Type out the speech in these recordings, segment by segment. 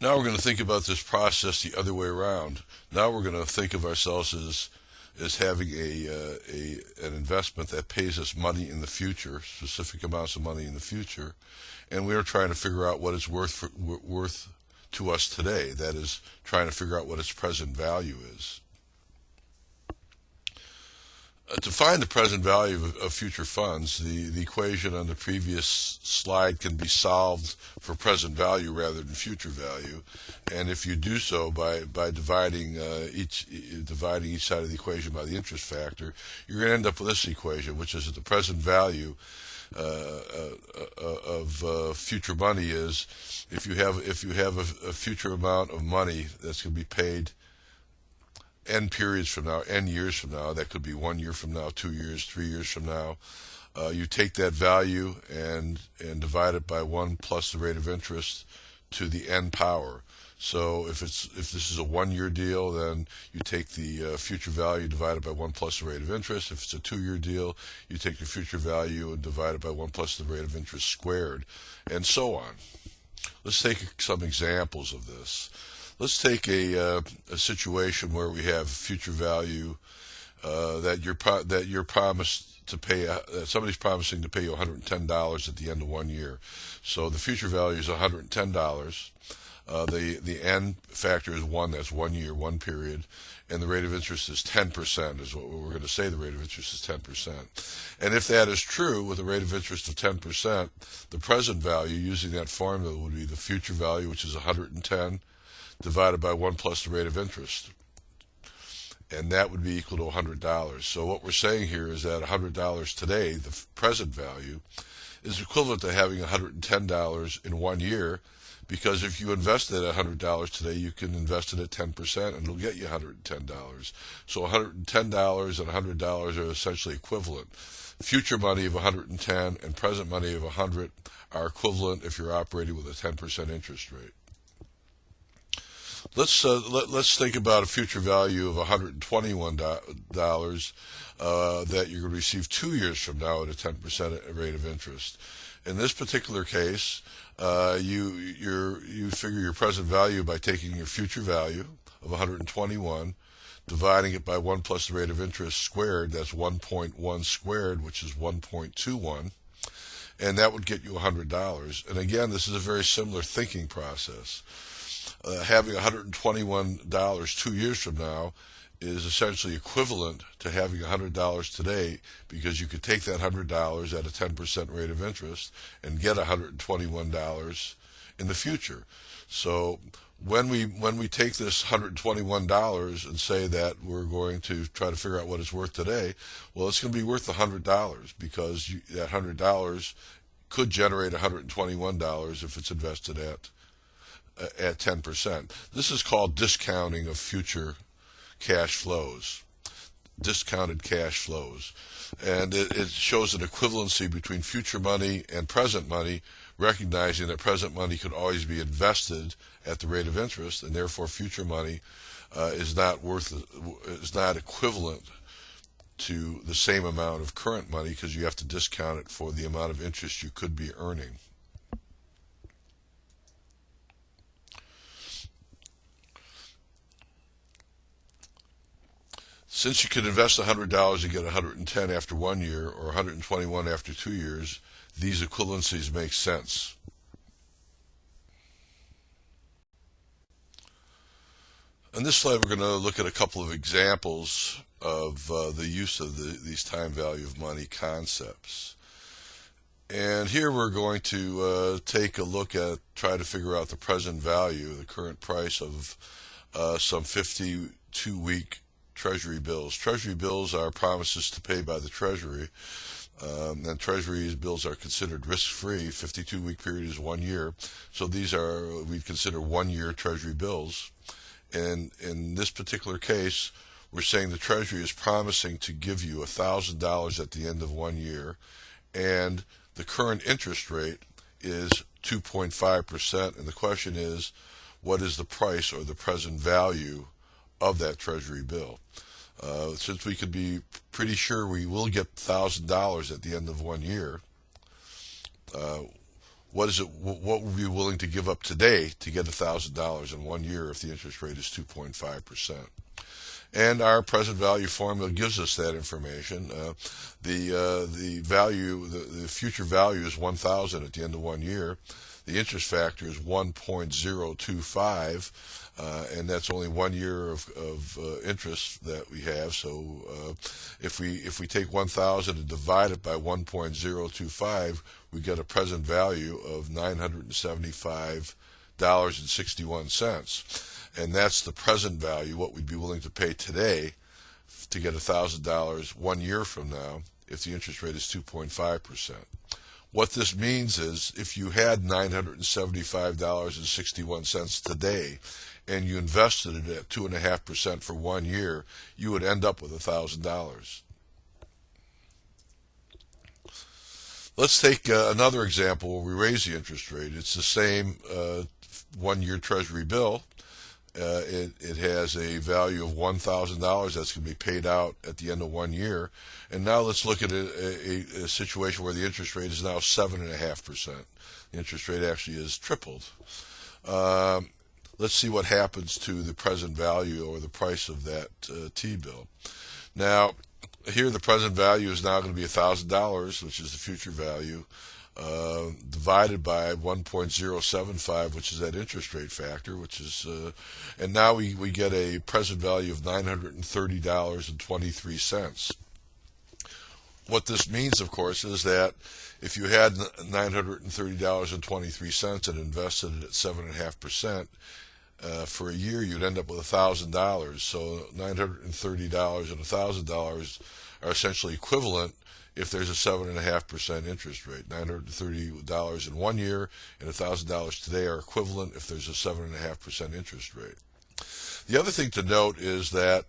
Now we're going to think about this process the other way around. Now we're going to think of ourselves as having an investment that pays us money in the future, specific amounts of money in the future, and we are trying to figure out what it's worth to us today. That is, trying to figure out what its present value is. To find the present value of future funds, the equation on the previous slide can be solved for present value rather than future value. And if you do so by dividing each side of the equation by the interest factor, you're going to end up with this equation, which is that the present value of future money is if you have a future amount of money that's going to be paid n periods from now, n years from now. That could be 1 year from now, 2 years, 3 years from now. You take that value and divide it by 1 plus the rate of interest to the n power. So if this is a 1 year deal, then you take the future value divided by 1 plus the rate of interest. If it's a 2 year deal, you take the future value and divide it by 1 plus the rate of interest squared, and so on. Let's take some examples of this. Let's take a situation where we have future value that you're promised to pay. That somebody's promising to pay you $110 at the end of 1 year. So the future value is $110. The n factor is 1. That's 1 year, 1 period, and the rate of interest is 10%. Is what we're going to say. The rate of interest is 10%. And if that is true, with a rate of interest of 10%, the present value using that formula would be the future value, which is 110. Divided by 1 plus the rate of interest. And that would be equal to $100. So what we're saying here is that $100 today, the present value, is equivalent to having $110 in 1 year, because if you invest it at $100 today, you can invest it at 10% and it'll get you $110. So $110 and $100 are essentially equivalent. Future money of $110 and present money of $100 are equivalent if you're operating with a 10% interest rate. Let's think about a future value of $121 that you're going to receive 2 years from now at a 10% rate of interest. In this particular case, you figure your present value by taking your future value of 121, dividing it by 1 plus the rate of interest squared. That's 1.1 squared, which is 1.21, and that would get you $100. And again, this is a very similar thinking process. Having $121 2 years from now is essentially equivalent to having $100 today, because you could take that $100 at a 10% rate of interest and get $121 in the future. So when we take this $121 and say that we're going to try to figure out what it's worth today, well, it's going to be worth $100, because that $100 could generate $121 if it's invested at 10%. This is called discounting of future cash flows, discounted cash flows. And it shows an equivalency between future money and present money, recognizing that present money could always be invested at the rate of interest, and therefore future money is not equivalent to the same amount of current money, because you have to discount it for the amount of interest you could be earning. Since you could invest $100 and get $110 after 1 year, or $121 after 2 years, these equivalencies make sense. On this slide, we're going to look at a couple of examples of the use of these time value of money concepts. And here we're going to take a look at, try to figure out the present value, the current price of some 52-week Treasury bills. Treasury bills are promises to pay by the Treasury, and Treasury bills are considered risk-free. 52-week period is 1 year, so these are, we consider 1 year Treasury bills. And in this particular case, we're saying the Treasury is promising to give you $1,000 at the end of 1 year, and the current interest rate is 2.5%, and the question is, what is the price or the present value of that Treasury bill? Since we could be pretty sure we will get $1,000 at the end of 1 year, what would we be willing to give up today to get $1,000 in 1 year if the interest rate is 2.5%? And our present value formula gives us that information. The value, the future value is 1,000 at the end of 1 year. The interest factor is 1.025, and that's only 1 year of interest that we have. So if we take 1,000 and divide it by 1.025, we get a present value of $975.61. And that's the present value, what we'd be willing to pay today to get $1,000 1 year from now if the interest rate is 2.5%. What this means is if you had $975.61 today and you invested it at 2.5% for 1 year, you would end up with $1,000. Let's take another example where we raise the interest rate. It's the same 1 year Treasury bill. It has a value of $1,000 that's going to be paid out at the end of 1 year. And now let's look at a situation where the interest rate is now 7.5%. The interest rate actually is tripled. Let's see what happens to the present value or the price of that T-bill. Now, here the present value is now going to be $1,000, which is the future value, divided by 1.075, which is that interest rate factor, which is, and now we get a present value of $930.23. What this means, of course, is that if you had $930.23 and invested it at 7.5%, for a year, you'd end up with $1,000. So $930 and $1,000 are essentially equivalent if there's a 7.5% interest rate. $930 in 1 year and $1,000 today are equivalent if there's a 7.5% interest rate. The other thing to note is that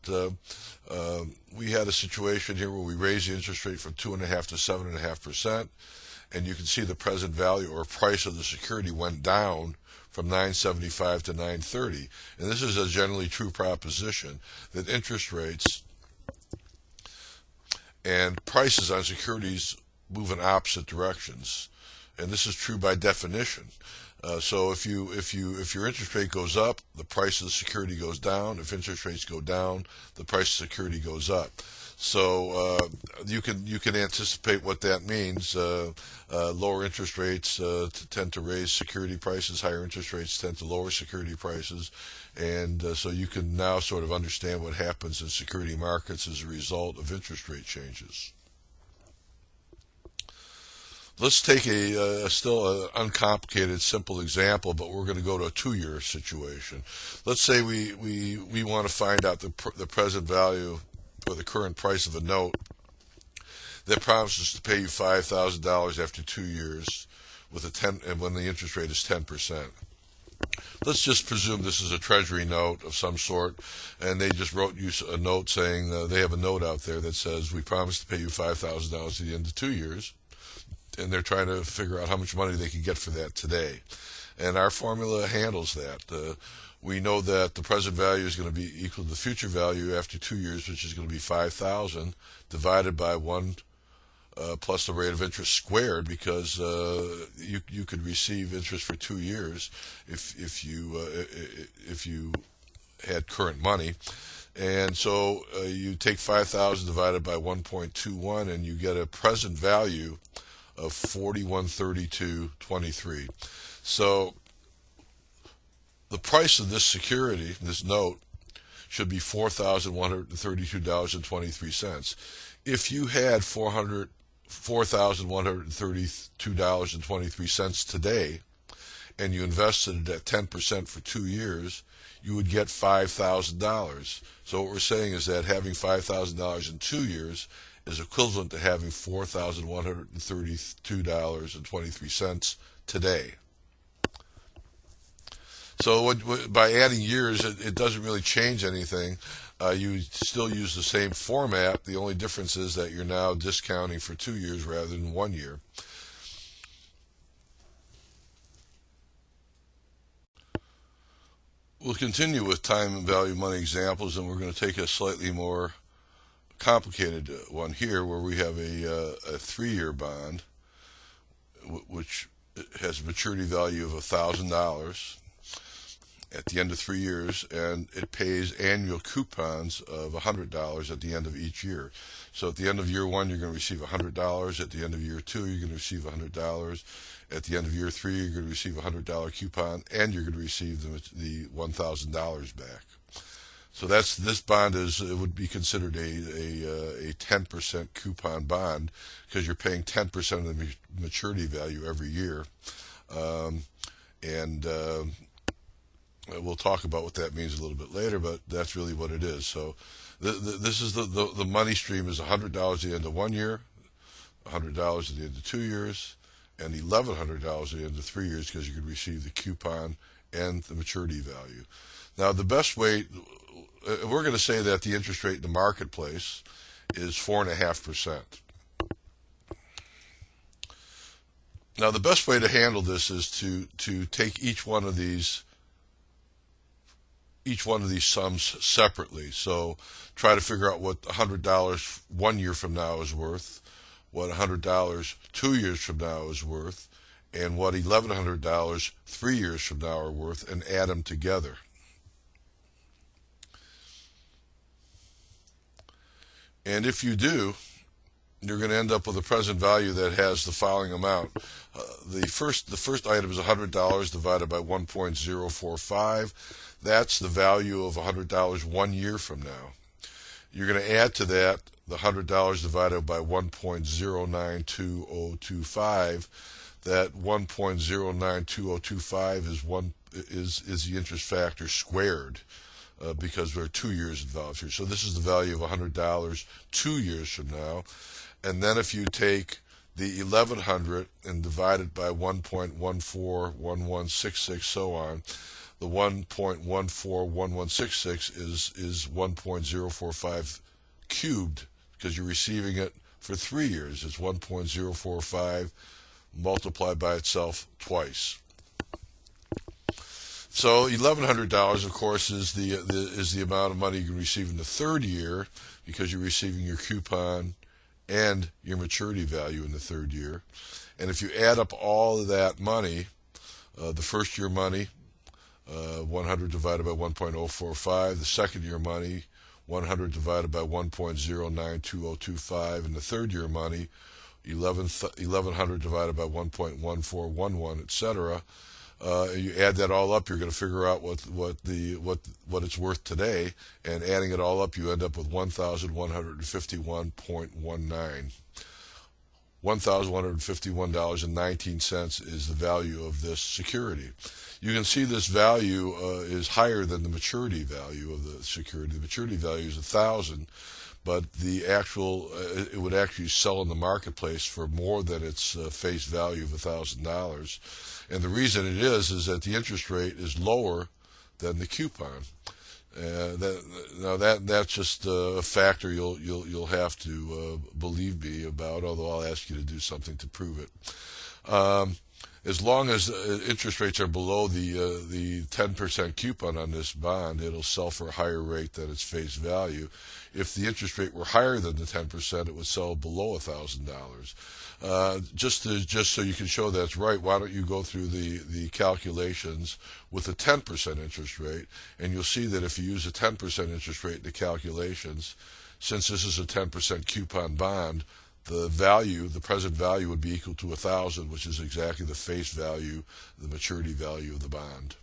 we had a situation here where we raised the interest rate from 2.5% to 7.5%, and you can see the present value or price of the security went down from $975 to $930. And this is a generally true proposition that interest rates and prices on securities move in opposite directions, and this is true by definition. So if your interest rate goes up, the price of the security goes down. If interest rates go down, the price of security goes up. So you can anticipate what that means. Lower interest rates tend to raise security prices. Higher interest rates tend to lower security prices. And so you can now sort of understand what happens in security markets as a result of interest rate changes. Let's take a still uncomplicated, simple example, but we're going to go to a 2-year situation. Let's say we want to find out the present value or the current price of a note that promises to pay you $5,000 after 2 years with and when the interest rate is 10%. Let's just presume this is a Treasury note of some sort, and they just wrote you a note saying they have a note out there that says we promise to pay you $5,000 at the end of 2 years, and they're trying to figure out how much money they can get for that today. And our formula handles that. We know that the present value is going to be equal to the future value after 2 years, which is going to be 5,000 divided by 1 plus the rate of interest squared, because you could receive interest for 2 years if you had current money. And so you take 5,000 divided by 1.21, and you get a present value of 4132.23. So the price of this security, this note, should be $4,132.23. If you had $4,132.23 today, and you invested it at 10% for 2 years, you would get $5,000. So what we're saying is that having $5,000 in 2 years is equivalent to having $4,132.23 today. So by adding years, it doesn't really change anything. You still use the same format. The only difference is that you're now discounting for 2 years rather than 1 year. We'll continue with time and value money examples, and we're going to take a slightly more complicated one here where we have a 3-year bond, which has a maturity value of $1,000 at the end of 3 years, and it pays annual coupons of $100 at the end of each year. So at the end of year 1, you're going to receive $100. At the end of year 2, you're going to receive $100. At the end of year 3, you're going to receive a $100 coupon, and you're going to receive the $1,000 back. So this bond would be considered a 10% coupon bond, because you're paying 10% of the maturity value every year. And we'll talk about what that means a little bit later, but that's really what it is. So this is the money stream is $100 at the end of 1 year, $100 at the end of 2 years, and $1,100 at the end of 3 years, because you could receive the coupon and the maturity value. Now, the best way, we're going to say that the interest rate in the marketplace is 4.5%. Now, the best way to handle this is to take each one of these sums separately. So try to figure out what $100 1 year from now is worth, what $100 2 years from now is worth, and what $1,100 3 years from now are worth, and add them together. And if you do, you're going to end up with a present value that has the following amount. The first item is $100 divided by 1.045. That's the value of $100 1 year from now. You're going to add to that the $100 divided by 1.092025. That 1.092025 is the interest factor squared, because there are 2 years involved here. So this is the value of $100 2 years from now. And then if you take the 1,100 and divide it by 1.141166, so on, the 1.141166 is 1.045 cubed, because you're receiving it for 3 years. It's 1.045 multiplied by itself twice. So $1,100, of course, is the amount of money you can receive in the 3rd year, because you're receiving your coupon and your maturity value in the 3rd year. And if you add up all of that money, the 1st year money, 100 divided by 1.045, the 2nd year money, 100 divided by 1.092025, and the 3rd year money, 1,100 divided by 1.1411, etc. You add that all up, you're going to figure out what it's worth today, and adding it all up, you end up with $1,151.19. $1,151.19 is the value of this security. You can see this value is higher than the maturity value of the security. The maturity value is $1,000, but the actual it would actually sell in the marketplace for more than its face value of $1,000. And the reason it is that the interest rate is lower than the coupon. That's just a factor you'll have to believe me about, although I'll ask you to do something to prove it. As long as interest rates are below the 10% coupon on this bond, it'll sell for a higher rate than its face value. If the interest rate were higher than the 10%, it would sell below $1,000. Just so you can show that's right, why don't you go through the calculations with a 10% interest rate, and you'll see that if you use a 10% interest rate in the calculations, since this is a 10% coupon bond, the present value would be equal to $1,000, which is exactly the face value, the maturity value of the bond.